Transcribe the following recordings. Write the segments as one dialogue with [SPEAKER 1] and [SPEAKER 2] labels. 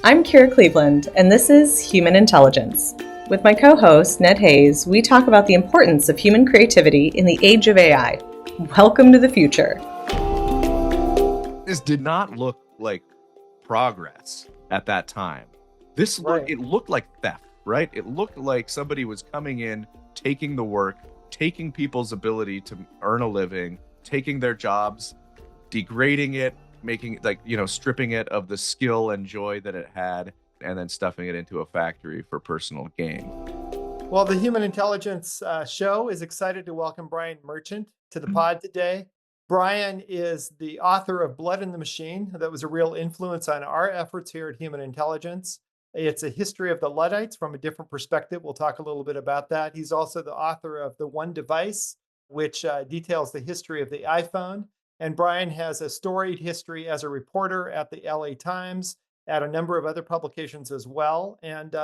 [SPEAKER 1] I'm Kira Cleveland, and this is Human Intelligence. With my co host, Ned Hayes, we talk about the importance of human creativity in the age of AI. Welcome to the future.
[SPEAKER 2] This did not look like progress at that time.
[SPEAKER 3] Right.
[SPEAKER 2] It looked like theft, right? It looked like somebody was coming in, taking the work, taking people's ability to earn a living, taking their jobs, degrading it, making it stripping it of the skill and joy that it had, and then stuffing it into a factory for personal gain.
[SPEAKER 3] Well, the Human Intelligence Show is excited to welcome Brian Merchant to the pod today. Brian is the author of Blood in the Machine. That was a real influence on our efforts here at Human Intelligence. It's a history of the Luddites from a different perspective. We'll talk a little bit about that. He's also the author of The One Device, which details the history of the iPhone. And Brian has a storied history as a reporter at the LA Times, at a number of other publications as well. And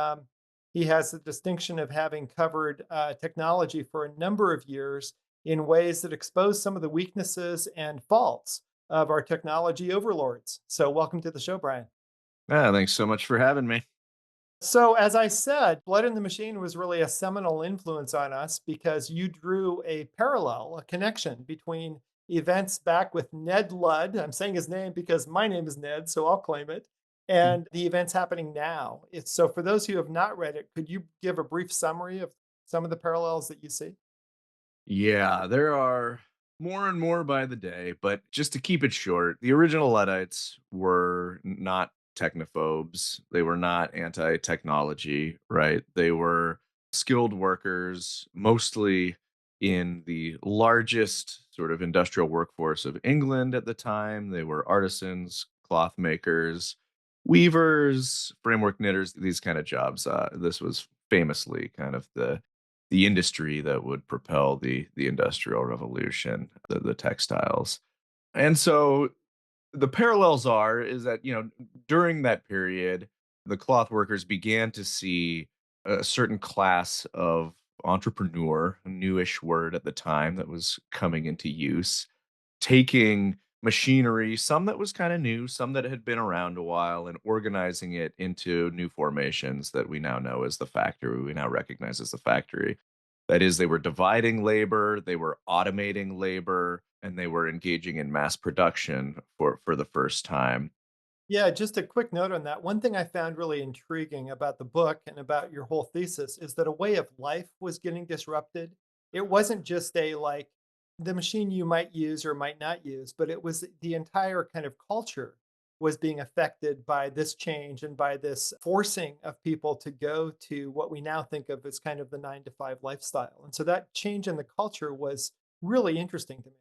[SPEAKER 3] he has the distinction of having covered technology for a number of years in ways that expose some of the weaknesses and faults of our technology overlords. So, welcome to the show, Brian.
[SPEAKER 2] Thanks so much for having me.
[SPEAKER 3] So, as I said, Blood in the Machine was really a seminal influence on us because you drew a parallel, a connection between events back with Ned Ludd. I'm saying his name because my name is Ned, so I'll claim it. And the events happening now. So, for those who have not read it, could you give a brief summary of some of the parallels that you see?
[SPEAKER 2] Yeah, there are more and more by the day, but just to keep it short, the original Luddites were not technophobes. They were not anti technology, right? They were skilled workers, mostly in the largest sort of industrial workforce of England at the time. They were artisans, cloth makers, weavers, framework knitters, these kind of jobs. This was famously kind of the industry that would propel the industrial revolution, the textiles. And so the parallels are is that during that period the cloth workers began to see a certain class of entrepreneur, a newish word at the time that was coming into use, taking machinery, some that was kind of new, some that had been around a while, and organizing it into new formations that we now know as the factory, we now recognize as the factory. That is, they were dividing labor, they were automating labor, and they were engaging in mass production for the first time.
[SPEAKER 3] Yeah, just a quick note on that. One thing I found really intriguing about the book and about your whole thesis is that a way of life was getting disrupted. It wasn't just a like the machine you might use or might not use, but it was the entire kind of culture was being affected by this change and by this forcing of people to go to what we now think of as kind of the 9 to 5 lifestyle. And so that change in the culture was really interesting to me.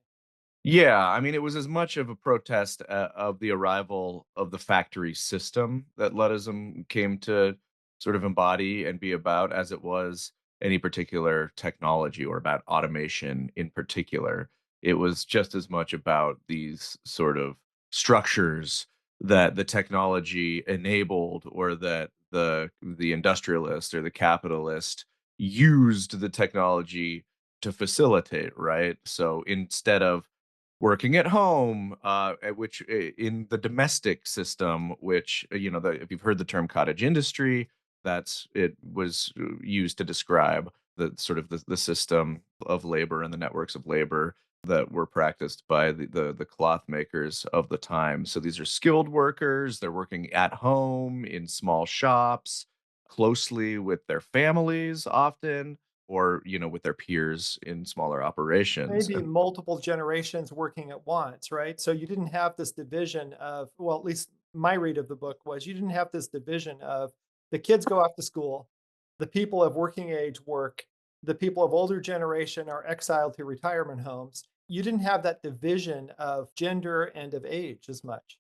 [SPEAKER 2] Yeah, I mean, it was as much of a protest of the arrival of the factory system that Luddism came to sort of embody and be about as it was any particular technology or about automation in particular. It was just as much about these sort of structures that the technology enabled or that the industrialist or the capitalist used the technology to facilitate, right? So instead of working at home, in the domestic system, which if you've heard the term cottage industry, it was used to describe the sort of the system of labor and the networks of labor that were practiced by the cloth makers of the time. So these are skilled workers. They're working at home in small shops, closely with their families, often, or with their peers in smaller operations.
[SPEAKER 3] Maybe multiple generations working at once, right? So you didn't have this division of, well, at least my read of the book was you didn't have this division of the kids go off to school, the people of working age work, the people of older generation are exiled to retirement homes. You didn't have that division of gender and of age as much.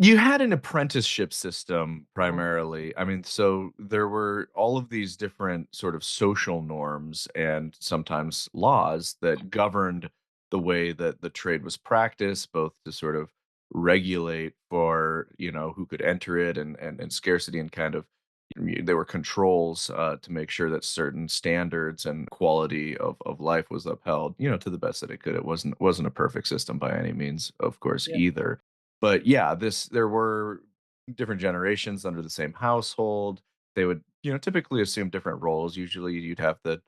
[SPEAKER 2] You had an apprenticeship system
[SPEAKER 3] Mhm.
[SPEAKER 2] primarily. I mean, so there were all of these different sort of social norms and sometimes laws that governed the way that the trade was practiced, both to sort of regulate for, who could enter it and scarcity and kind of there were controls to make sure that certain standards and quality of life was upheld, to the best that it could. It wasn't a perfect system by any means, of course,
[SPEAKER 3] Yeah.
[SPEAKER 2] either, but yeah, this there were different generations under the same household. They would, typically assume different roles. Usually, you'd have the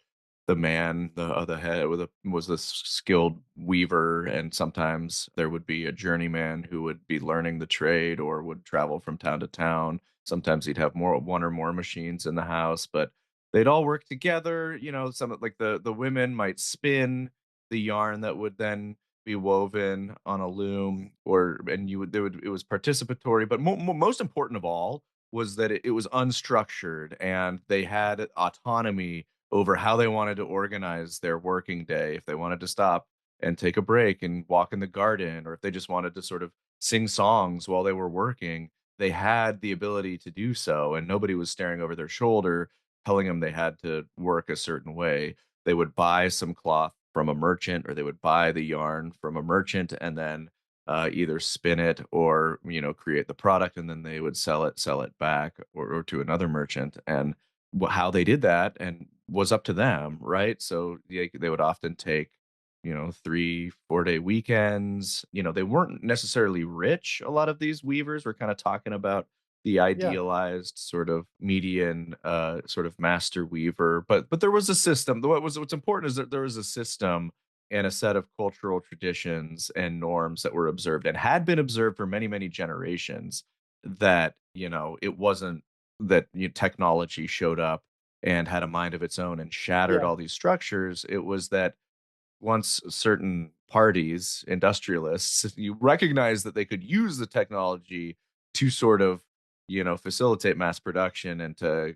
[SPEAKER 2] man, the head was the skilled weaver, and sometimes there would be a journeyman who would be learning the trade or would travel from town to town. Sometimes he'd have one or more machines in the house, but they'd all work together. Some like the women might spin the yarn that would then be woven on a loom, and you would there would it was participatory, but most important of all was that it was unstructured, and they had autonomy over how they wanted to organize their working day. If they wanted to stop and take a break and walk in the garden, or if they just wanted to sort of sing songs while they were working, they had the ability to do so, and nobody was staring over their shoulder telling them they had to work a certain way. They would buy some cloth from a merchant, or they would buy the yarn from a merchant and then either spin it or create the product, and then they would sell it back, or to another merchant. And how they did that and was up to them, right? So they would often take 3 4 day weekends. They weren't necessarily rich. A lot of these weavers were kind of talking about the
[SPEAKER 3] Yeah.
[SPEAKER 2] idealized sort of median sort of master weaver, but there was a system. What's important is that there was a system and a set of cultural traditions and norms that were observed and had been observed for many many generations, that it wasn't that technology showed up and had a mind of its own and shattered
[SPEAKER 3] Yeah.
[SPEAKER 2] all these structures. It was that once certain parties, industrialists, you recognize that they could use the technology to sort of, facilitate mass production, and to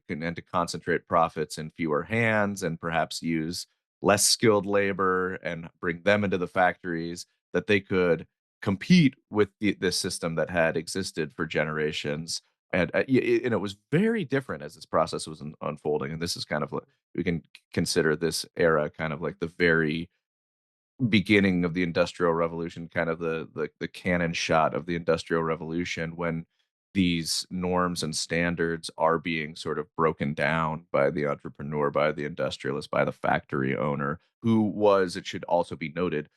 [SPEAKER 2] concentrate profits in fewer hands, and perhaps use less skilled labor and bring them into the factories, that they could compete with this system that had existed for generations. And it was very different as this process was unfolding. And this is kind of like, we can consider this era kind of like the very beginning of the industrial revolution, kind of the cannon shot of the industrial revolution, when these norms and standards are being sort of broken down by the entrepreneur, by the industrialist, by the factory owner, who was, it should also be noted,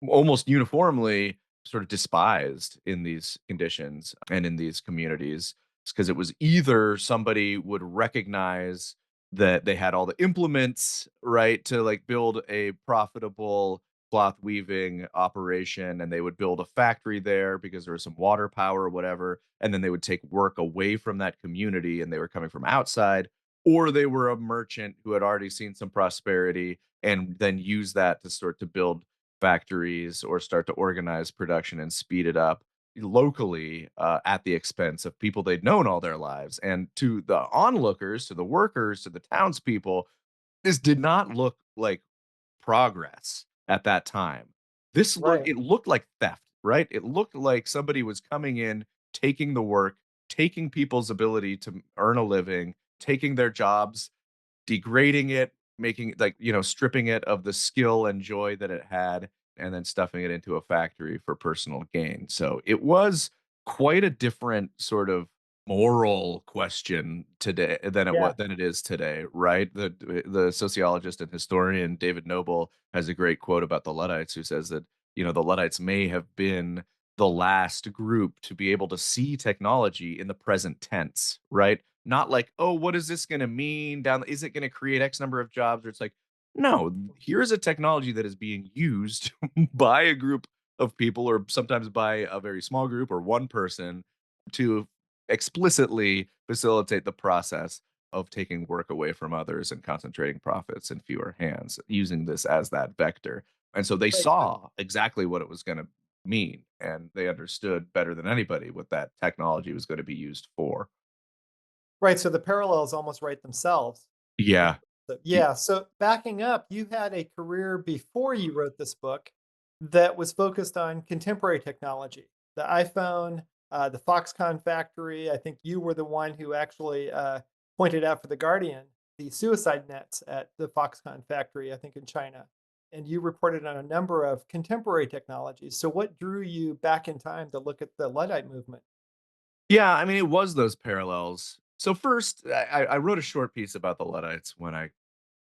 [SPEAKER 2] almost uniformly sort of despised in these conditions and in these communities, because it was either somebody would recognize that they had all the implements right to like build a profitable cloth weaving operation, and they would build a factory there because there was some water power or whatever, and then they would take work away from that community and they were coming from outside, or they were a merchant who had already seen some prosperity and then use that to start to build factories or start to organize production and speed it up locally, at the expense of people they'd known all their lives. And to the onlookers, to the workers, to the townspeople, this did not look like progress at that time.
[SPEAKER 3] Right.
[SPEAKER 2] It looked like theft, right? It looked like somebody was coming in, taking the work, taking people's ability to earn a living, taking their jobs, degrading it, making it like, stripping it of the skill and joy that it had, and then stuffing it into a factory for personal gain. So it was quite a different sort of moral question today
[SPEAKER 3] Yeah.
[SPEAKER 2] than it is today, right? The sociologist and historian David Noble has a great quote about the Luddites, who says that, the Luddites may have been the last group to be able to see technology in the present tense, right? Not like, oh, what is this going to mean down? Is it going to create X number of jobs? Or it's like, no, here's a technology that is being used by a group of people, or sometimes by a very small group or one person, to explicitly facilitate the process of taking work away from others and concentrating profits in fewer hands, using this as that vector. And so they
[SPEAKER 3] Right.
[SPEAKER 2] saw exactly what it was going to mean, and they understood better than anybody what that technology was going to be used for.
[SPEAKER 3] Right. So the parallels almost write themselves. In
[SPEAKER 2] Yeah.
[SPEAKER 3] terms of- yeah. So backing up, you had a career before you wrote this book that was focused on contemporary technology, the iPhone, the Foxconn factory. I think you were the one who actually pointed out for The Guardian the suicide nets at the Foxconn factory, I think in China. And you reported on a number of contemporary technologies. So, what drew you back in time to look at the Luddite movement?
[SPEAKER 2] Yeah, I mean, it was those parallels. So first, I wrote a short piece about the Luddites when I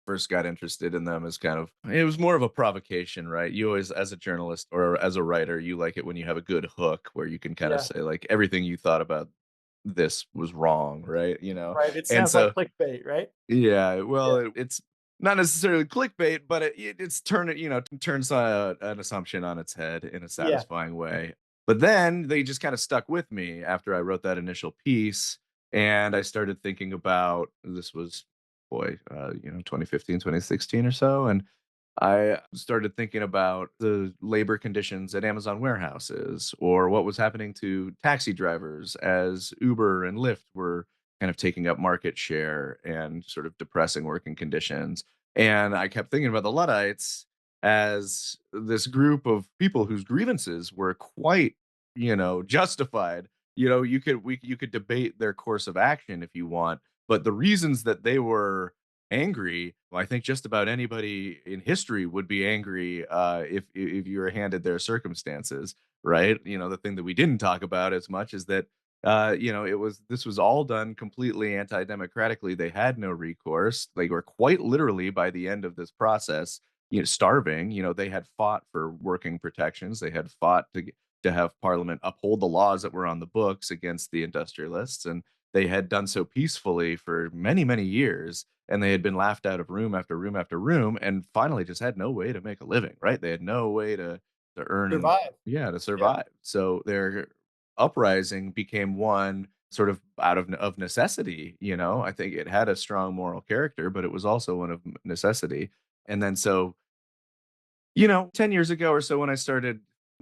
[SPEAKER 2] first got interested in them. As kind of, it was more of a provocation, right? You always, as a journalist or as a writer, you like it when you have a good hook where you can kind of
[SPEAKER 3] Yeah.
[SPEAKER 2] say like everything you thought about this was wrong, right?
[SPEAKER 3] Right. It
[SPEAKER 2] And
[SPEAKER 3] sounds like
[SPEAKER 2] so
[SPEAKER 3] clickbait, right?
[SPEAKER 2] yeah, well,
[SPEAKER 3] Yeah.
[SPEAKER 2] it's not necessarily clickbait, but it's turns an assumption on its head in a
[SPEAKER 3] Yeah.
[SPEAKER 2] satisfying way. But then they just kind of stuck with me after I wrote that initial piece, and I started thinking about this was, boy, 2015, 2016 or so, and I started thinking about the labor conditions at Amazon warehouses or what was happening to taxi drivers as Uber and Lyft were kind of taking up market share and sort of depressing working conditions. And I kept thinking about the Luddites as this group of people whose grievances were quite, justified. You could debate their course of action if you want, but the reasons that they were angry, well, I think just about anybody in history would be angry if you were handed their circumstances, right? The thing that we didn't talk about as much is that this was all done completely anti-democratically. They had no recourse. They were quite literally by the end of this process, starving. They had fought for working protections. They had fought to have Parliament uphold the laws that were on the books against the industrialists, and they had done so peacefully for many, many years, and they had been laughed out of room after room after room, and finally just had no way to make a living, right? They had no way to earn,
[SPEAKER 3] Survive.
[SPEAKER 2] yeah, to
[SPEAKER 3] Yeah.
[SPEAKER 2] survive. So their uprising became one sort of out of necessity. I think it had a strong moral character, but it was also one of necessity. And then so 10 years ago or so when I started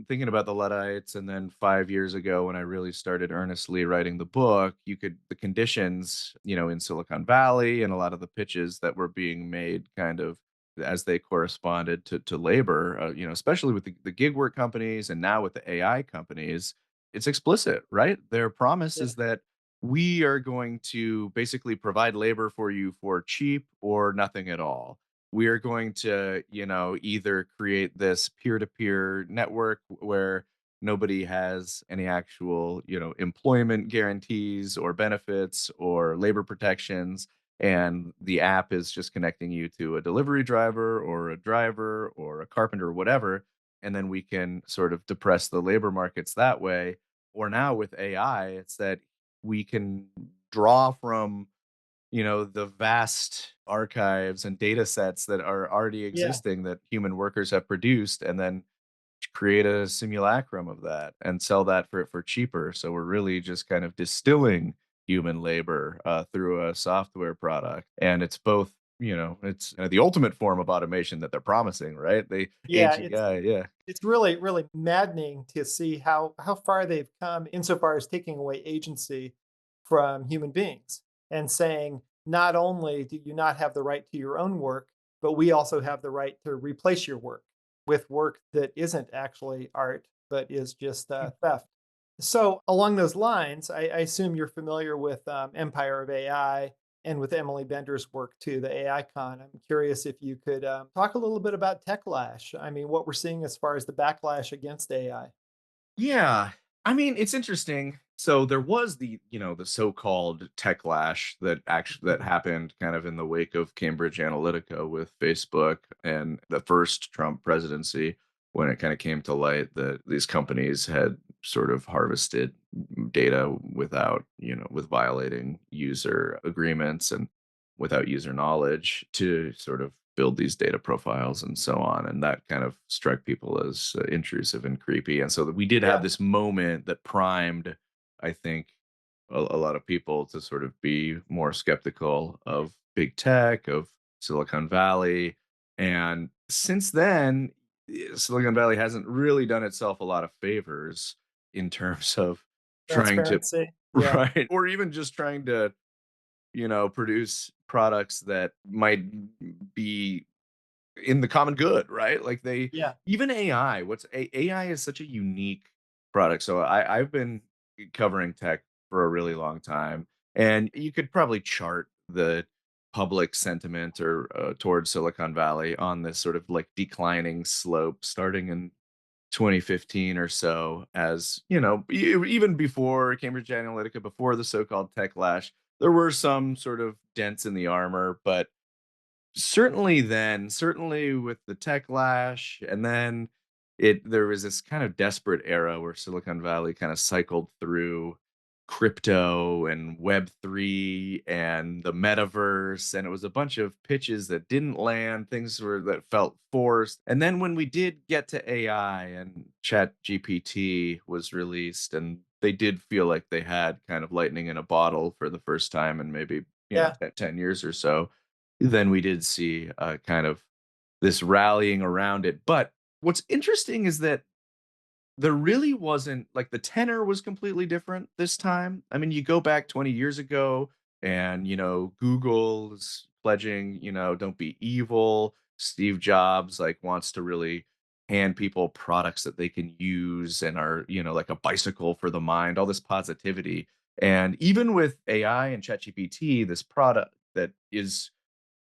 [SPEAKER 2] thinking about the Luddites, and then 5 years ago when I really started earnestly writing the book, the conditions, in Silicon Valley and a lot of the pitches that were being made kind of as they corresponded to labor, especially with the gig work companies and now with the AI companies, it's explicit, right? Their promise
[SPEAKER 3] Yeah.
[SPEAKER 2] is that we are going to basically provide labor for you for cheap or nothing at all. We are going to, either create this peer-to-peer network where nobody has any actual, employment guarantees or benefits or labor protections, and the app is just connecting you to a delivery driver or a driver or a carpenter or whatever, and then we can sort of depress the labor markets that way. Or now with AI, it's that we can draw from the vast archives and data sets that are already
[SPEAKER 3] Yeah.
[SPEAKER 2] existing that human workers have produced, and then create a simulacrum of that and sell that for cheaper. So we're really just kind of distilling human labor through a software product, and it's both. It's the ultimate form of automation that they're promising, right? The
[SPEAKER 3] Yeah.
[SPEAKER 2] AGI, yeah.
[SPEAKER 3] It's really, really maddening to see how far they've come insofar as taking away agency from human beings and saying, not only do you not have the right to your own work, but we also have the right to replace your work with work that isn't actually art, but is just theft. So, along those lines, I assume you're familiar with Empire of AI and with Emily Bender's work too, the AI Con. I'm curious if you could talk a little bit about Techlash. I mean, what we're seeing as far as the backlash against AI.
[SPEAKER 2] Yeah. I mean, it's interesting. So there was the so-called techlash that happened kind of in the wake of Cambridge Analytica with Facebook and the first Trump presidency, when it kind of came to light that these companies had sort of harvested data without, with violating user agreements and without user knowledge to sort of build these data profiles and so on. And that kind of struck people as intrusive and creepy. And so that we did have
[SPEAKER 3] Yeah,
[SPEAKER 2] this moment that primed, I think, a lot of people to sort of be more skeptical of big tech, of Silicon Valley. And since then, Silicon Valley hasn't really done itself a lot of favors in terms of trying to,
[SPEAKER 3] transparency. Yeah,
[SPEAKER 2] right, or even just trying to produce products that might be in the common good, right? Like they
[SPEAKER 3] yeah,
[SPEAKER 2] even AI, AI is such a unique product. So I've been covering tech for a really long time, and you could probably chart the public sentiment or towards Silicon Valley on this sort of like declining slope starting in 2015 or so, as even before Cambridge Analytica, before the so-called tech lash, there were some sort of dents in the armor, but certainly with the tech lash, and then there was this kind of desperate era where Silicon Valley kind of cycled through crypto and Web3 and the metaverse. And it was a bunch of pitches that didn't land, that felt forced. And then when we did get to AI and Chat GPT was released, and they did feel like they had kind of lightning in a bottle for the first time in maybe,
[SPEAKER 3] Yeah.
[SPEAKER 2] 10 years or so, then we did see kind of this rallying around it. But what's interesting is that there really wasn't, like, the tenor was completely different this time. I mean, you go back 20 years ago and, Google's pledging, don't be evil. Steve Jobs like wants to really hand people products that they can use and are, like a bicycle for the mind, all this positivity. And even with AI and ChatGPT, this product that is,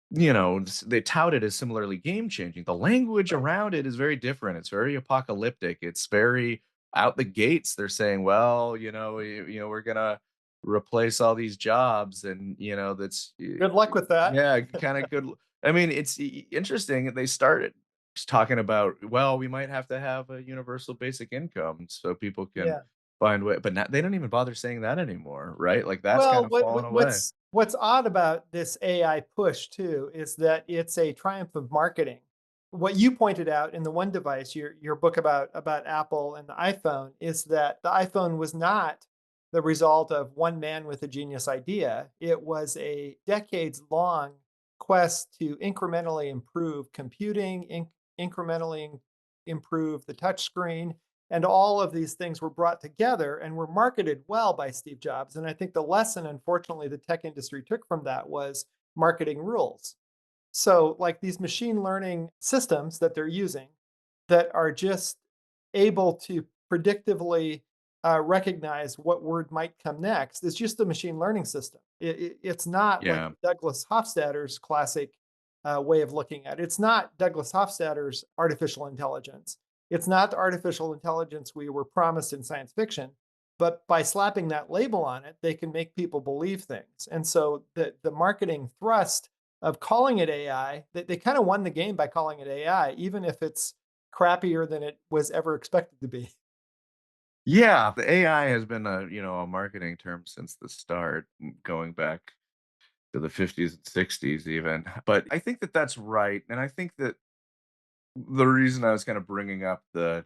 [SPEAKER 2] they tout it as similarly game changing. The language
[SPEAKER 3] Right.
[SPEAKER 2] around it is very different. It's very apocalyptic. It's very out the gates. They're saying, well, we're gonna replace all these jobs, and
[SPEAKER 3] Good luck with that.
[SPEAKER 2] yeah, kind of good. I mean, it's interesting. They started just talking about, well, we might have to have a universal basic income so people can
[SPEAKER 3] Yeah.
[SPEAKER 2] find way, but now they don't even bother saying that anymore, right? Like that's kind
[SPEAKER 3] Well,
[SPEAKER 2] of fallen away.
[SPEAKER 3] what's odd about this AI push too is that it's a triumph of marketing. What you pointed out in the one device, your book about Apple and the iPhone, is that the iPhone was not the result of one man with a genius idea. It was a decades long quest to incrementally improve computing, incrementally improve the touchscreen, and all of these things were brought together and were marketed well by Steve Jobs. And I think the lesson, unfortunately, the tech industry took from that was marketing rules. So, like these machine learning systems that they're using that are just able to predictively recognize what word might come next is just a machine learning system. It's not like
[SPEAKER 2] Yeah.
[SPEAKER 3] Douglas Hofstadter's classic way of looking at it. It's not Douglas Hofstadter's artificial intelligence. It's not the artificial intelligence we were promised in science fiction. But by slapping that label on it, they can make people believe things. And so the marketing thrust of calling it AI, they kind of won the game by calling it AI, even if it's crappier than it was ever expected to be.
[SPEAKER 2] Yeah, the AI has been a marketing term since the start, going back to the 50s and 60s even. But I think that that's right, and I think that the reason I was kind of bringing up the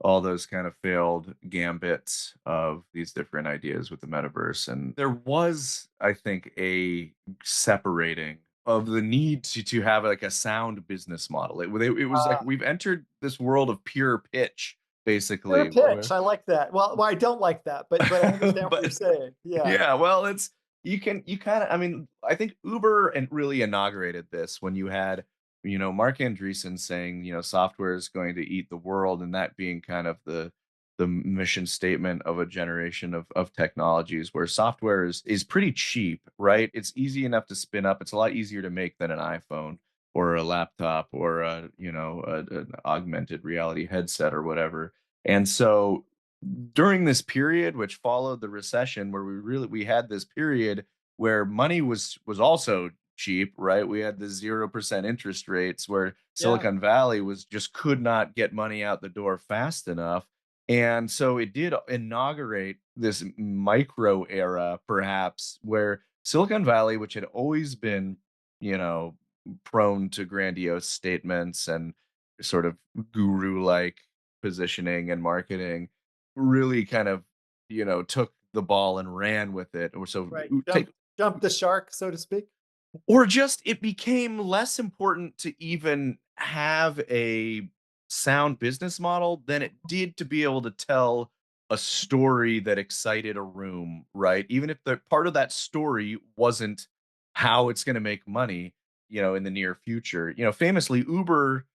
[SPEAKER 2] all those kind of failed gambits of these different ideas with the metaverse, and there was, I think, a separating of the need to have like a sound business model. It was like
[SPEAKER 3] Uh,
[SPEAKER 2] we've entered this world of pure pitch,
[SPEAKER 3] Pure
[SPEAKER 2] basically.
[SPEAKER 3] pitch. I like that. Well, I don't like that, but I understand what you're
[SPEAKER 2] But
[SPEAKER 3] saying. Yeah.
[SPEAKER 2] yeah, well, it's you kind of, I mean, I think Uber and really inaugurated this when you had, Mark Andreessen saying, software is going to eat the world, and that being kind of the mission statement of a generation of technologies where software is pretty cheap, right? It's easy enough to spin up. It's a lot easier to make than an iPhone or a laptop or an augmented reality headset or whatever. And so during this period which followed the recession, where we had this period where money was also cheap, right? We had the 0% interest rates where
[SPEAKER 3] Yeah.
[SPEAKER 2] Silicon Valley was just could not get money out the door fast enough. And so it did inaugurate this micro era, perhaps, where Silicon Valley, which had always been, you know, prone to grandiose statements and sort of guru like positioning and marketing, really kind of, took the ball and ran with it. Or so
[SPEAKER 3] Right.
[SPEAKER 2] take
[SPEAKER 3] Jump the shark, so to speak.
[SPEAKER 2] or just it became less important to even have a sound business model than it did to be able to tell a story that excited a room, right? Even if the part of that story wasn't how it's going to make money, in the near future. Famously, Uber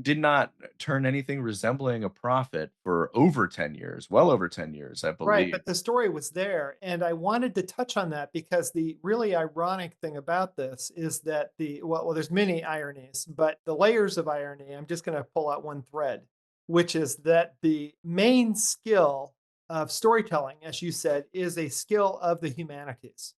[SPEAKER 2] did not turn anything resembling a profit for over 10 years, well over 10 years, I
[SPEAKER 3] Right,
[SPEAKER 2] believe.
[SPEAKER 3] but the story was there, and I wanted to touch on that because the really ironic thing about this is that there's many ironies, but the layers of irony, I'm just going to pull out one thread, which is that the main skill of storytelling, as you said, is a skill of the humanities.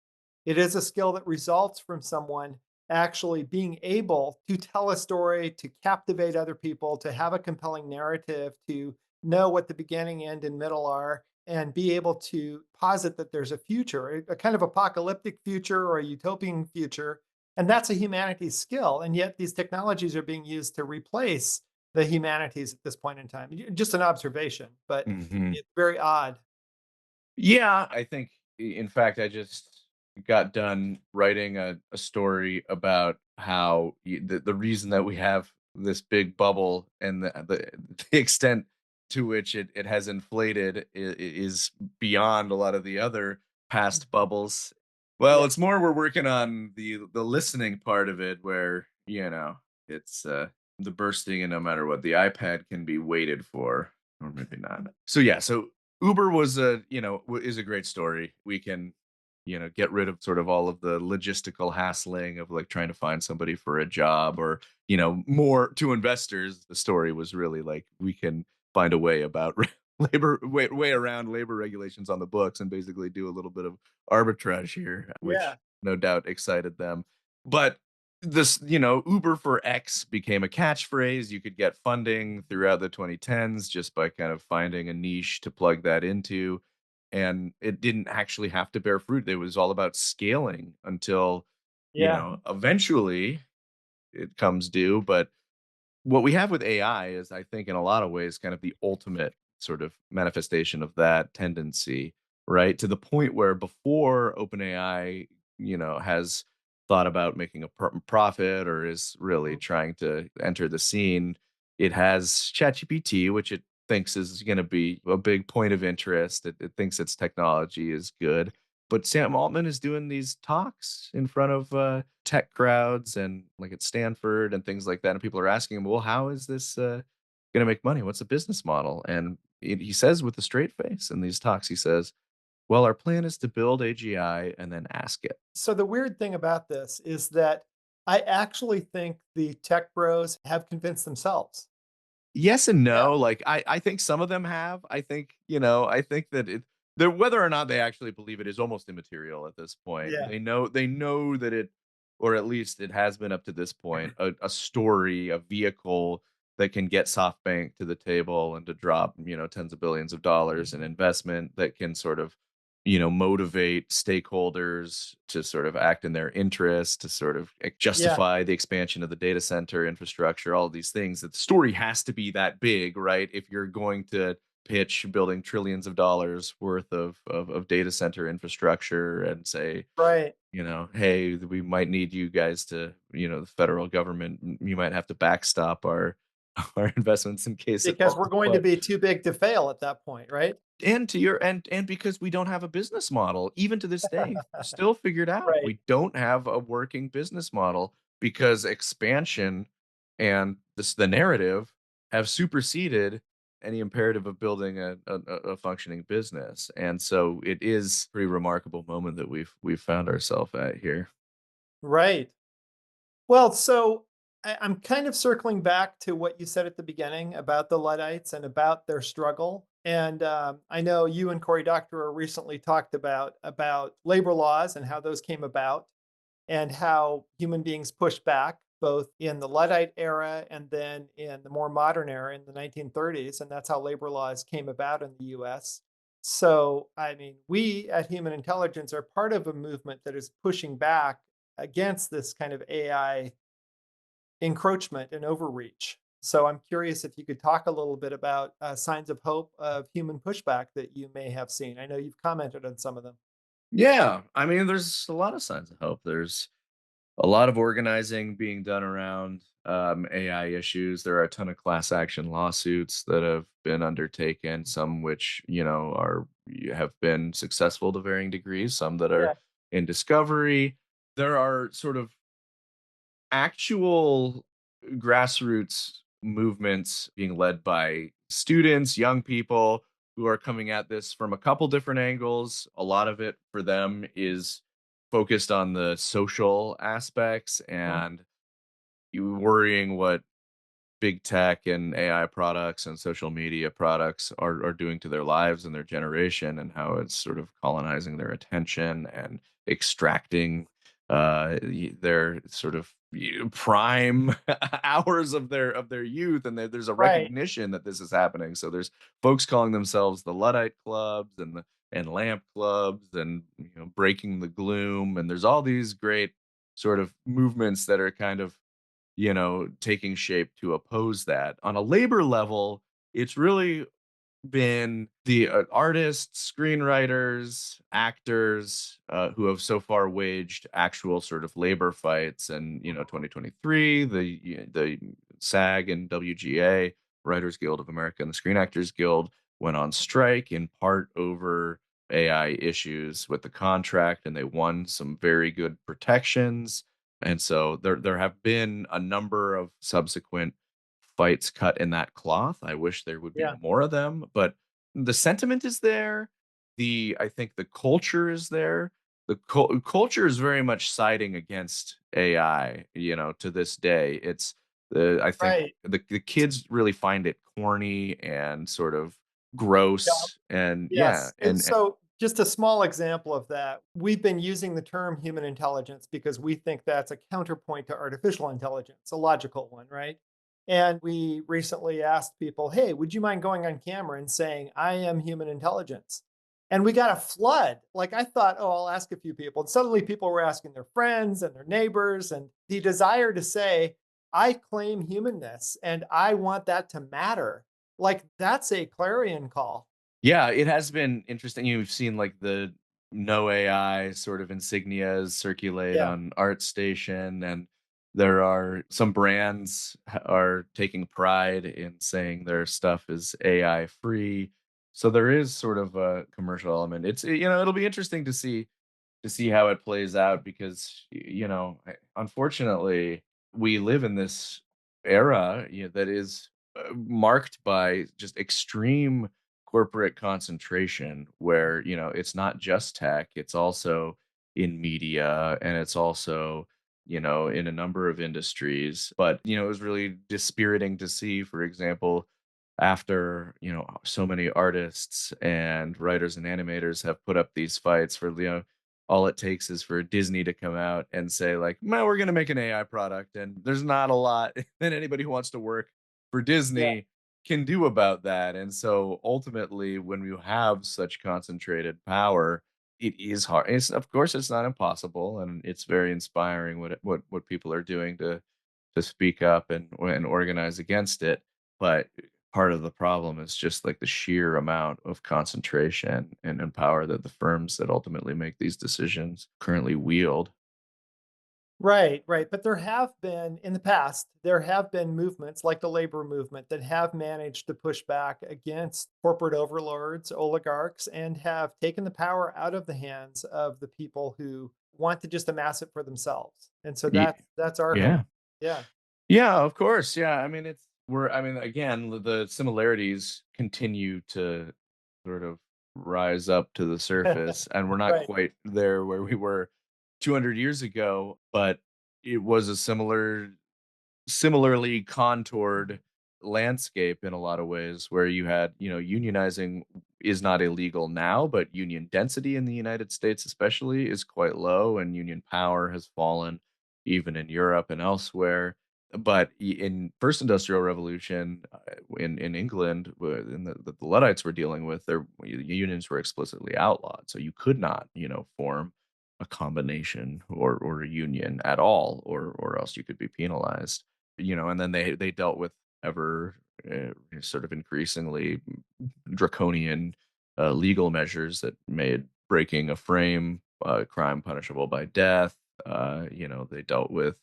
[SPEAKER 3] It is a skill that results from someone actually being able to tell a story, to captivate other people, to have a compelling narrative, to know what the beginning, end, and middle are, and be able to posit that there's a future, a kind of apocalyptic future or a utopian future. And that's a humanities skill. And yet these technologies are being used to replace the humanities at this point in time. Just an observation, but
[SPEAKER 2] Mhm.
[SPEAKER 3] it's very odd.
[SPEAKER 2] Yeah, I think, in fact, I just got done writing a story about how the reason that we have this big bubble and the extent to which it has inflated is beyond a lot of the other past bubbles. Well,
[SPEAKER 3] Yeah.
[SPEAKER 2] it's more we're working on the listening part of it where, it's the bursting, and no matter what, the iPad can be waited for, or maybe not. So yeah, so Uber was is a great story. We can, get rid of sort of all of the logistical hassling of like trying to find somebody for a job, or, more to investors. The story was really like we can find a way about way around labor regulations on the books and basically do a little bit of arbitrage here, which
[SPEAKER 3] Yeah.
[SPEAKER 2] no doubt excited them. But this, Uber for X became a catchphrase. You could get funding throughout the 2010s just by kind of finding a niche to plug that into. And it didn't actually have to bear fruit. It was all about scaling until,
[SPEAKER 3] Yeah.
[SPEAKER 2] eventually it comes due. But what we have with AI is, I think, in a lot of ways, kind of the ultimate sort of manifestation of that tendency, right? To the point where before OpenAI, has thought about making a profit or is really
[SPEAKER 3] Mhm.
[SPEAKER 2] trying to enter the scene, it has ChatGPT, which it thinks is going to be a big point of interest. It thinks its technology is good, but Sam Altman is doing these talks in front of tech crowds and like at Stanford and things like that. And people are asking him, well, how is this going to make money? What's the business model? And he says with a straight face in these talks, he says, well, our plan is to build AGI and then ask it.
[SPEAKER 3] So the weird thing about this is that I actually think the tech bros have convinced themselves.
[SPEAKER 2] Yes and
[SPEAKER 3] Yeah.
[SPEAKER 2] no. Like I think some of them have. I think, I think that they're, whether or not they actually believe it is almost immaterial at this point.
[SPEAKER 3] Yeah.
[SPEAKER 2] They know that it, or at least it has been up to this point, a story, a vehicle that can get SoftBank to the table and to drop, tens of billions of dollars in investment that can sort of, motivate stakeholders to sort of act in their interest, to sort of
[SPEAKER 3] Yeah.
[SPEAKER 2] justify the expansion of the data center infrastructure, all of these things. That the story has to be that big, right? If you're going to pitch building trillions of dollars worth of data center infrastructure and say,
[SPEAKER 3] Right.
[SPEAKER 2] hey, we might need you guys to, the federal government, you might have to backstop our our investments in case it
[SPEAKER 3] Because we're
[SPEAKER 2] falls
[SPEAKER 3] going to
[SPEAKER 2] apart.
[SPEAKER 3] be too big to fail at that point, right?
[SPEAKER 2] And to your and because we don't have a business model, even to this day, still figured out.
[SPEAKER 3] Right.
[SPEAKER 2] We don't have a working business model because expansion and the narrative have superseded any imperative of building a functioning business. And so it is a pretty remarkable moment that we've found ourselves at here.
[SPEAKER 3] Right. Well, so I'm kind of circling back to what you said at the beginning about the Luddites and about their struggle. And I know you and Cory Doctorow recently talked about labor laws and how those came about, and how human beings pushed back both in the Luddite era and then in the more modern era in the 1930s. And that's how labor laws came about in the US. So, I mean, we at Human Intelligence are part of a movement that is pushing back against this kind of AI encroachment and overreach. So, I'm curious if you could talk a little bit about signs of hope of human pushback that you may have seen. I know you've commented on some of them.
[SPEAKER 2] Yeah, I mean, there's a lot of signs of hope. There's a lot of organizing being done around AI issues. There are a ton of class action lawsuits that have been undertaken, some which, have been successful to varying degrees, some that
[SPEAKER 3] Yeah.
[SPEAKER 2] are in discovery. There are sort of actual grassroots movements being led by students, young people who are coming at this from a couple different angles. A lot of it for them is focused on the social aspects
[SPEAKER 3] Mhm.
[SPEAKER 2] and you worrying what big tech and AI products and social media products are doing to their lives and their generation, and how it's sort of colonizing their attention and extracting their sort of prime hours of their youth, and there's a
[SPEAKER 3] Right.
[SPEAKER 2] recognition that this is happening. So there's folks calling themselves the Luddite clubs and lamp clubs, and breaking the gloom, and there's all these great sort of movements that are kind of taking shape to oppose that. On a labor level, it's really been the artists, screenwriters, actors who have so far waged actual sort of labor fights. And 2023, the SAG and WGA, Writers Guild of America, and the Screen Actors Guild went on strike in part over AI issues with the contract, and they won some very good protections. And so there have been a number of subsequent fights cut in that cloth. I wish there would be
[SPEAKER 3] Yeah.
[SPEAKER 2] more of them, but the sentiment is there. I think the culture is there. The culture is very much siding against AI, to this day. I think
[SPEAKER 3] Right.
[SPEAKER 2] the kids really find it corny and sort of
[SPEAKER 3] Yeah.
[SPEAKER 2] gross, and yeah,
[SPEAKER 3] Yes. And so, just a small example of that, we've been using the term human intelligence because we think that's a counterpoint to artificial intelligence, a logical one, right? And we recently asked people, hey, would you mind going on camera and saying, I am human intelligence? And we got a flood. Like, I thought, oh, I'll ask a few people. And suddenly people were asking their friends and their neighbors, and the desire to say, I claim humanness and I want that to matter. Like, that's a clarion call.
[SPEAKER 2] Yeah, it has been interesting. You've seen like the no AI sort of insignias circulate
[SPEAKER 3] Yeah.
[SPEAKER 2] on ArtStation, and there are some brands are taking pride in saying their stuff is AI free. So there is sort of a commercial element. It'll be interesting to see how it plays out, because unfortunately we live in this era that is marked by just extreme corporate concentration, where it's not just tech, it's also in media, and it's also in a number of industries. But it was really dispiriting to see, for example, after so many artists and writers and animators have put up these fights for all it takes is for Disney to come out and say, like, "Man, we're going to make an AI product," and there's not a lot that anybody who wants to work for
[SPEAKER 3] Yeah.
[SPEAKER 2] Disney can do about that. And so ultimately, when you have such concentrated power, it is hard. Of course, it's not impossible, and it's very inspiring what people are doing to speak up and organize against it. But part of the problem is just like the sheer amount of concentration and power that the firms that ultimately make these decisions currently wield.
[SPEAKER 3] Right, right. But there have been, in the past, there have been movements like the labor movement that have managed to push back against corporate overlords, oligarchs, and have taken the power out of the hands of the people who want to just amass it for themselves. And so
[SPEAKER 2] Ye-
[SPEAKER 3] that's our hope.
[SPEAKER 2] Yeah.
[SPEAKER 3] Yeah.
[SPEAKER 2] Yeah, of course. Yeah. I mean, again, the similarities continue to sort of rise up to the surface, and we're not
[SPEAKER 3] Right.
[SPEAKER 2] quite there where we were 200 years ago, but it was a similarly contoured landscape in a lot of ways, where you had, unionizing is not illegal now, but union density in the United States especially is quite low, and union power has fallen even in Europe and elsewhere. But in first industrial revolution, in England, in the Luddites were dealing with, their unions were explicitly outlawed, so you could not form a combination or a union at all, or else you could be penalized. And then they dealt with ever sort of increasingly draconian legal measures that made breaking a frame crime punishable by death. They dealt with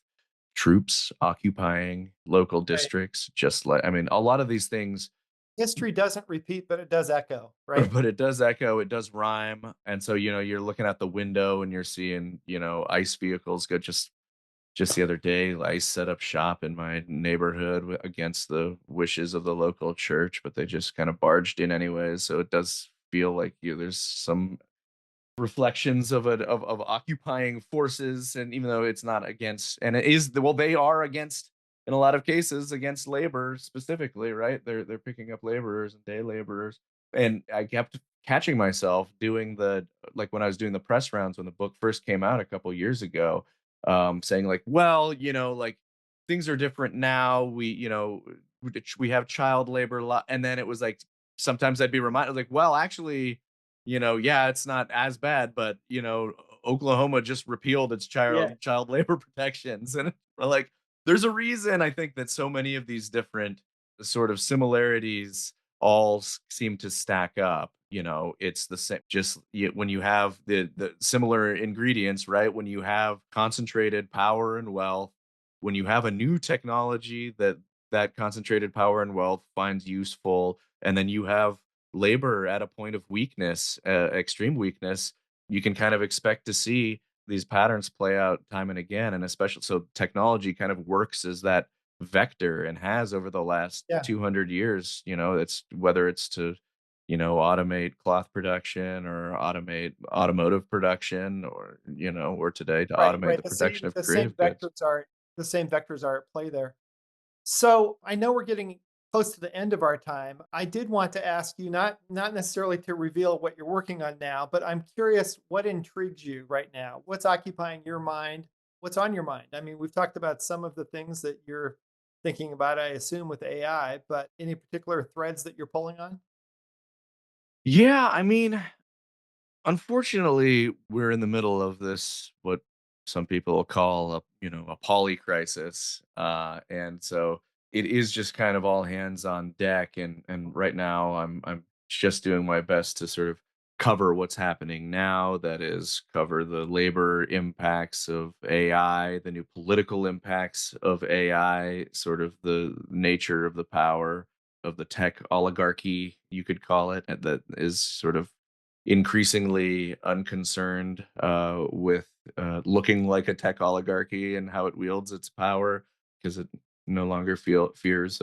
[SPEAKER 2] troops occupying local
[SPEAKER 3] Right.
[SPEAKER 2] districts, just like, I mean, a lot of these things.
[SPEAKER 3] History doesn't repeat, but it does echo, right?
[SPEAKER 2] But it does echo, it does rhyme. And so you're looking at the window and you're seeing ICE vehicles go. Just the other day, I set up shop in my neighborhood against the wishes of the local church, but they just kind of barged in anyways. So it does feel like there's some reflections of occupying forces, and even though it's not against, and it is, well, they are against, in a lot of cases, against labor specifically, right? They're picking up laborers and day laborers. And I kept catching myself doing the, like, when I was doing the press rounds when the book first came out a couple years ago, saying like, well, like things are different now. We have child labor law, and then it was like sometimes I'd be reminded like, well, actually, yeah, it's not as bad, but Oklahoma just repealed its
[SPEAKER 3] Yeah.
[SPEAKER 2] child labor protections, and we're like, there's a reason I think that so many of these different sort of similarities all seem to stack up. It's the same. Just when you have the similar ingredients, right? When you have concentrated power and wealth, when you have a new technology that concentrated power and wealth finds useful, and then you have labor at a point of weakness, extreme weakness, you can kind of expect to see these patterns play out time and again. And especially so, technology kind of works as that vector and has over the last
[SPEAKER 3] Yeah.
[SPEAKER 2] 200 years. It's whether it's to automate cloth production or automate automotive production, or today to
[SPEAKER 3] Right.
[SPEAKER 2] automate
[SPEAKER 3] Right.
[SPEAKER 2] the production of
[SPEAKER 3] The same
[SPEAKER 2] creative goods.
[SPEAKER 3] vectors are at play there. So I know we're getting close to the end of our time. I did want to ask you, not necessarily to reveal what you're working on now, but I'm curious what intrigues you right now. What's occupying your mind? What's on your mind? I mean, we've talked about some of the things that you're thinking about, I assume, with AI, but any particular threads that you're pulling on?
[SPEAKER 2] Yeah, I mean, unfortunately, we're in the middle of this, what some people call a poly crisis, and so it is just kind of all hands on deck. And right now, I'm just doing my best to sort of cover what's happening now. That is, cover the labor impacts of AI, the new political impacts of AI, sort of the nature of the power of the tech oligarchy, you could call it, that is sort of increasingly unconcerned with looking like a tech oligarchy and how it wields its power, because it no longer fears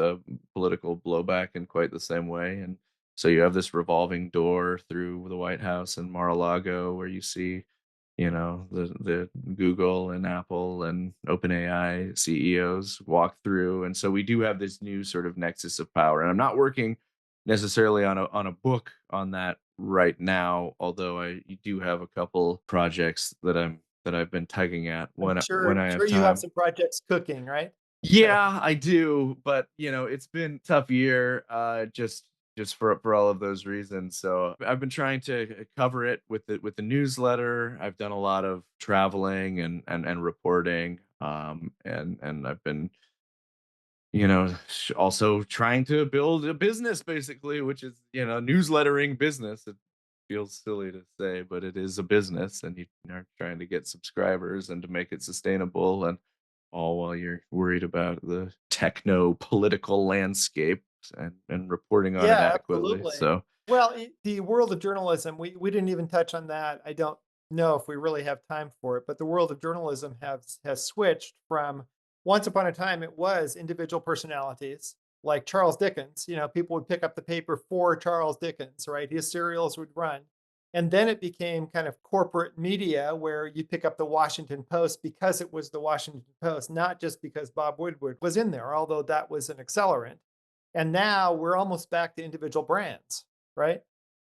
[SPEAKER 2] political blowback in quite the same way. And so you have this revolving door through the White House and Mar-a-Lago where you see the Google and Apple and OpenAI CEOs walk through. And so we do have this new sort of nexus of power. And I'm not working necessarily on a book on that right now, although I do have a couple projects that I've been tugging at when I
[SPEAKER 3] I'm
[SPEAKER 2] have
[SPEAKER 3] sure you have
[SPEAKER 2] time.
[SPEAKER 3] some projects cooking, right?
[SPEAKER 2] Yeah, I do, but it's been tough year, just for all of those reasons. So I've been trying to cover it with the newsletter. I've done a lot of traveling and reporting, and I've been also trying to build a business, basically, which is newslettering business. It feels silly to say, but it is a business, and you are trying to get subscribers and to make it sustainable, and all while you're worried about the techno political landscape and reporting on it
[SPEAKER 3] Yeah,
[SPEAKER 2] adequately.
[SPEAKER 3] absolutely.
[SPEAKER 2] So
[SPEAKER 3] Well, the world of journalism, we didn't even touch on that. I don't know if we really have time for it, but the world of journalism has switched from once upon a time it was individual personalities like Charles Dickens. People would pick up the paper for Charles Dickens, right? His serials would run. And then it became kind of corporate media where you pick up the Washington Post because it was the Washington Post, not just because Bob Woodward was in there, although that was an accelerant. And now we're almost back to individual brands, right?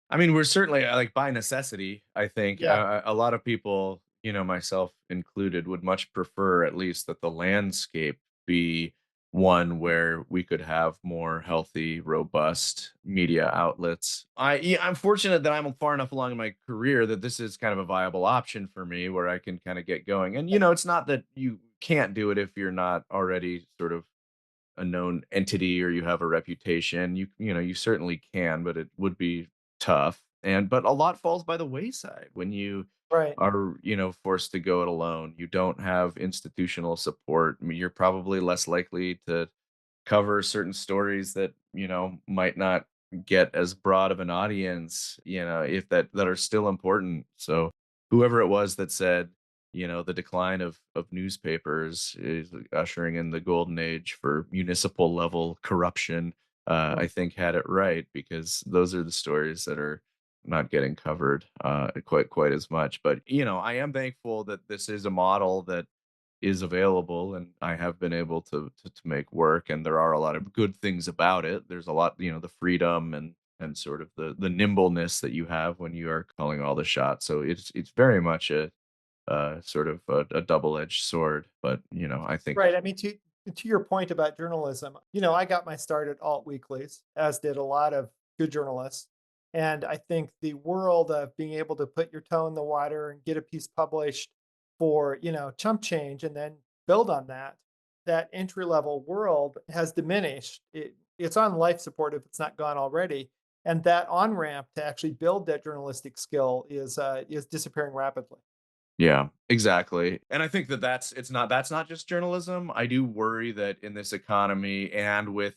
[SPEAKER 2] I mean, we're certainly like by necessity. I think
[SPEAKER 3] Yeah,
[SPEAKER 2] a lot of people, myself included, would much prefer at least that the landscape be one where we could have more healthy, robust media outlets. I'm fortunate that I'm far enough along in my career that this is kind of a viable option for me, where I can kind of get going. And it's not that you can't do it if you're not already sort of a known entity or you have a reputation. You certainly can, but it would be tough. But a lot falls by the wayside when you
[SPEAKER 3] right.
[SPEAKER 2] are, forced to go it alone. You don't have institutional support. I mean, you're probably less likely to cover certain stories that might not get as broad of an audience, if that are still important. So whoever it was that said the decline of newspapers is ushering in the golden age for municipal level corruption, I
[SPEAKER 3] Mm.
[SPEAKER 2] think had it right, because those are the stories that are not getting covered quite as much. But I am thankful that this is a model that is available, and I have been able to make work, and there are a lot of good things about it. There's a lot, the freedom and sort of the nimbleness that you have when you are calling all the shots. So it's very much sort of a double-edged sword. But I think
[SPEAKER 3] Right. I mean, to your point about journalism, I got my start at alt weeklies, as did a lot of good journalists. And I think the world of being able to put your toe in the water and get a piece published for, chump change and then build on that, that entry level world has diminished. It's on life support if it's not gone already. And that on ramp to actually build that journalistic skill is disappearing rapidly.
[SPEAKER 2] yeah, exactly. And I think that that's not just journalism. I do worry that in this economy and with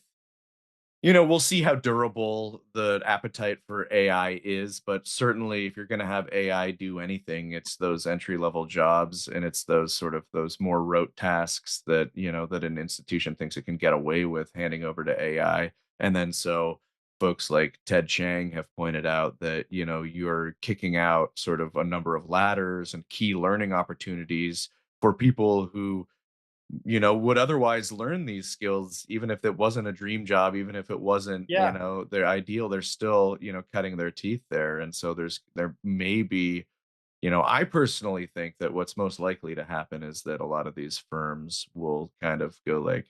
[SPEAKER 2] we'll see how durable the appetite for AI is, but certainly if you're going to have AI do anything, it's those entry level jobs and it's those more rote tasks that, that an institution thinks it can get away with handing over to AI. And then so folks like Ted Chiang have pointed out that, you're kicking out sort of a number of ladders and key learning opportunities for people who would otherwise learn these skills, even if it wasn't a dream job, even if it wasn't,
[SPEAKER 3] Yeah.
[SPEAKER 2] their ideal, they're still, cutting their teeth there. And so there may be, I personally think that what's most likely to happen is that a lot of these firms will kind of go like,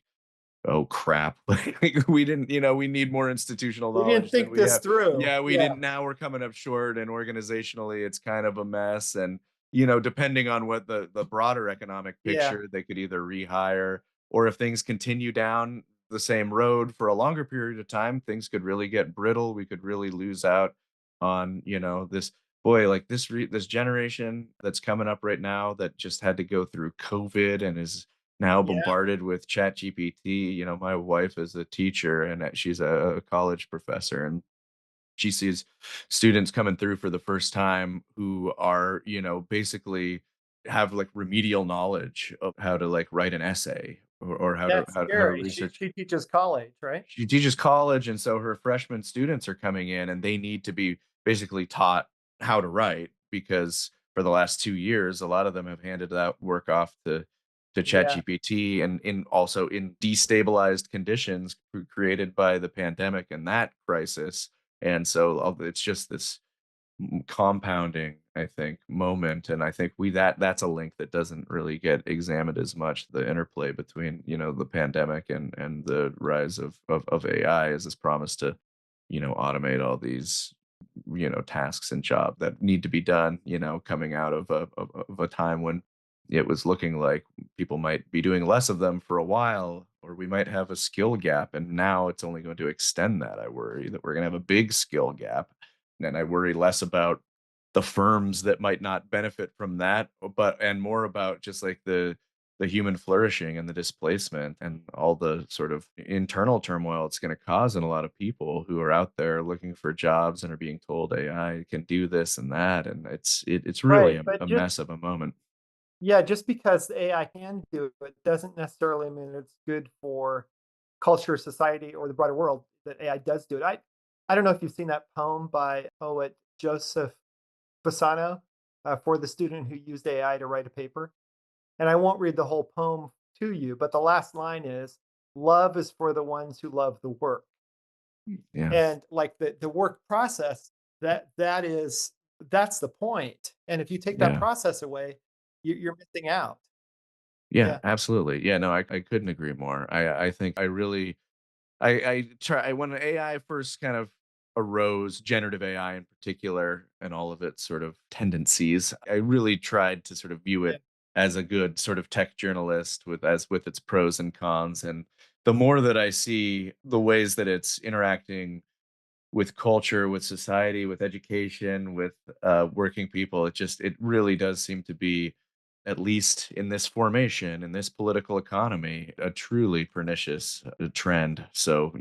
[SPEAKER 2] oh crap, like we didn't, we need more institutional
[SPEAKER 3] We didn't
[SPEAKER 2] knowledge than
[SPEAKER 3] think
[SPEAKER 2] we
[SPEAKER 3] this
[SPEAKER 2] have.
[SPEAKER 3] through.
[SPEAKER 2] Yeah, we
[SPEAKER 3] Yeah.
[SPEAKER 2] didn't. Now we're coming up short, and organizationally it's kind of a mess. And depending on what the broader economic
[SPEAKER 3] Yeah.
[SPEAKER 2] picture, they could either rehire, or if things continue down the same road for a longer period of time, things could really get brittle. We could really lose out on, this boy, like this generation that's coming up right now that just had to go through COVID and is now
[SPEAKER 3] Yeah.
[SPEAKER 2] bombarded with chat gpt. My wife is a teacher and she's a college professor, and she sees students coming through for the first time who are, basically have like remedial knowledge of how to like write an essay, or
[SPEAKER 3] That's
[SPEAKER 2] how to
[SPEAKER 3] scary. She
[SPEAKER 2] research.
[SPEAKER 3] she teaches college, right?
[SPEAKER 2] She teaches college, and so her freshman students are coming in, and they need to be basically taught how to write because for the last 2 years, a lot of them have handed that work off to
[SPEAKER 3] Yeah.
[SPEAKER 2] ChatGPT, and also in destabilized conditions created by the pandemic and that crisis. And so it's just this compounding, I think, moment. And I think that's a link that doesn't really get examined as much, the interplay between, the pandemic and the rise of AI as this promise to, automate all these, tasks and job that need to be done, coming out of a time when it was looking like people might be doing less of them for a while, or we might have a skill gap. And now it's only going to extend that. I worry that we're going to have a big skill gap, and I worry less about the firms that might not benefit from that, and more about just like the human flourishing and the displacement and all the sort of internal turmoil it's going to cause in a lot of people who are out there looking for jobs and are being told AI can do this and that, and it's really
[SPEAKER 3] Right. But
[SPEAKER 2] a
[SPEAKER 3] just
[SPEAKER 2] mess of a moment.
[SPEAKER 3] yeah, just because the AI can do it doesn't necessarily mean it's good for culture, society, or the broader world that AI does do it. I don't know if you've seen that poem by poet Joseph Fasano for the student who used AI to write a paper. And I won't read the whole poem to you, but the last line is, "Love is for the ones who love the work."
[SPEAKER 2] Yeah,
[SPEAKER 3] And like the work process, that's the point. And if you take that
[SPEAKER 2] yeah.
[SPEAKER 3] process away, you're missing out.
[SPEAKER 2] Yeah,
[SPEAKER 3] Yeah.
[SPEAKER 2] absolutely. Yeah, no, I couldn't agree more. I think I really I try when AI first kind of arose, generative AI in particular, and all of its sort of tendencies, I really tried to sort of view
[SPEAKER 3] Yeah.
[SPEAKER 2] it as a good sort of tech journalist with its pros and cons. And the more that I see the ways that it's interacting with culture, with society, with education, with working people, it really does seem to be, at least in this formation, in this political economy, a truly pernicious trend. So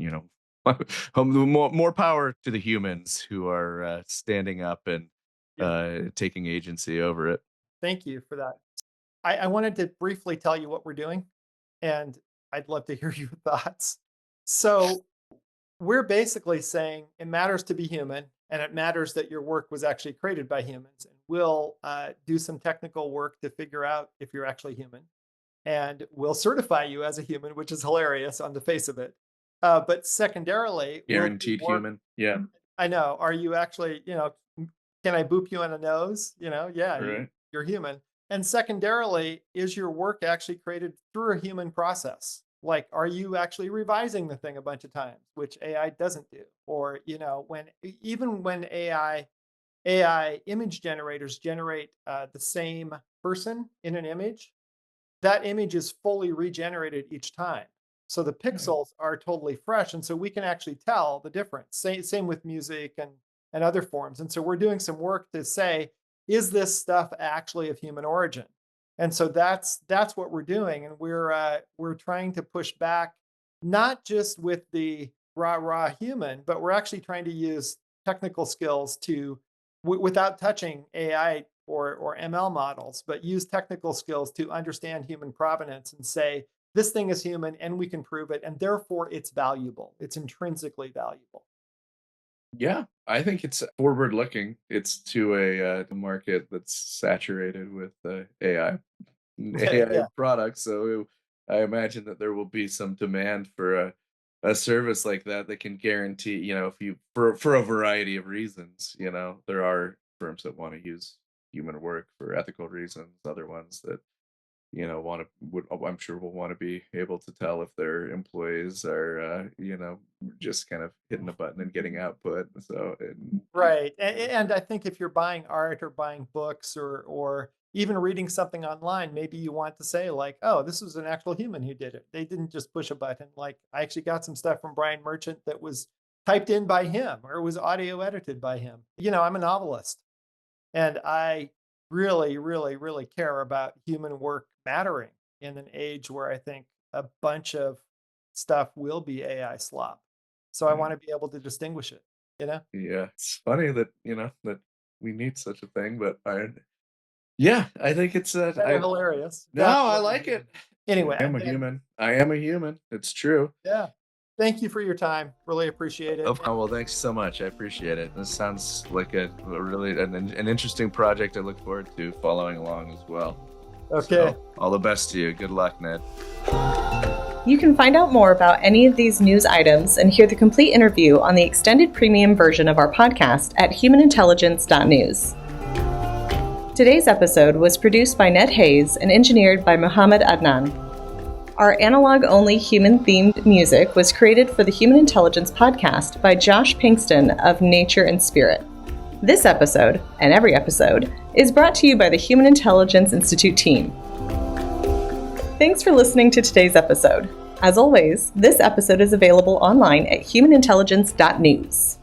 [SPEAKER 2] more power to the humans who are standing up and
[SPEAKER 3] Yeah.
[SPEAKER 2] taking agency over it.
[SPEAKER 3] Thank you for that. I wanted to briefly tell you what we're doing, and I'd love to hear your thoughts. So we're basically saying it matters to be human, and it matters that your work was actually created by humans. And we'll do some technical work to figure out if you're actually human, and we'll certify you as a human, which is hilarious on the face of it. But secondarily, we'll do
[SPEAKER 2] Guaranteed
[SPEAKER 3] work.
[SPEAKER 2] human. Yeah.
[SPEAKER 3] I know. Are you actually, can I boop you on the nose? Yeah,
[SPEAKER 2] Right.
[SPEAKER 3] you're human. And secondarily, is your work actually created through a human process? Like, are you actually revising the thing a bunch of times, which AI doesn't do? Or, even when AI image generators generate the same person in an image, that image is fully regenerated each time. So the pixels are totally fresh. And so we can actually tell the difference. Same with music and other forms. And so we're doing some work to say, is this stuff actually of human origin? And so that's what we're doing. And we're trying to push back, not just with the raw human, but we're actually trying to use technical skills to, without touching AI or ML models, but use technical skills to understand human provenance and say, this thing is human and we can prove it, and therefore it's valuable. It's intrinsically valuable.
[SPEAKER 2] Yeah, I think it's forward looking. It's to a market that's saturated with AI
[SPEAKER 3] Yeah.
[SPEAKER 2] products. So I imagine that there will be some demand for a service like that that can guarantee, if you for a variety of reasons, there are firms that want to use human work for ethical reasons, other ones that want to would I'm sure will want to be able to tell if their employees are just kind of hitting a button and getting output. So
[SPEAKER 3] Right. And I think if you're buying art or buying books or even reading something online, maybe you want to say like, oh, this was an actual human who did it. They didn't just push a button. Like, I actually got some stuff from Brian Merchant that was typed in by him or was audio edited by him. I'm a novelist, and I really, really, really care about human work mattering in an age where I think a bunch of stuff will be AI slop. So I want to be able to distinguish it, you know?
[SPEAKER 2] yeah, it's funny that that we need such a thing, but yeah, I think it's
[SPEAKER 3] Kind of hilarious.
[SPEAKER 2] no, I like it.
[SPEAKER 3] Anyway,
[SPEAKER 2] I am a human. I am a human. It's true.
[SPEAKER 3] yeah. Thank you for your time. Really appreciate it.
[SPEAKER 2] Oh, well, thanks so much. I appreciate it. This sounds like a really an interesting project. I look forward to following along as well.
[SPEAKER 3] Okay.
[SPEAKER 2] So, all the best to you. Good luck, Ned.
[SPEAKER 1] You can find out more about any of these news items and hear the complete interview on the extended premium version of our podcast at humanintelligence.news. Today's episode was produced by Ned Hayes and engineered by Muhammad Adnan. Our analog-only human-themed music was created for the Human Intelligence podcast by Josh Pinkston of Nature and Spirit. This episode, and every episode, is brought to you by the Human Intelligence Institute team. Thanks for listening to today's episode. As always, this episode is available online at humanintelligence.news.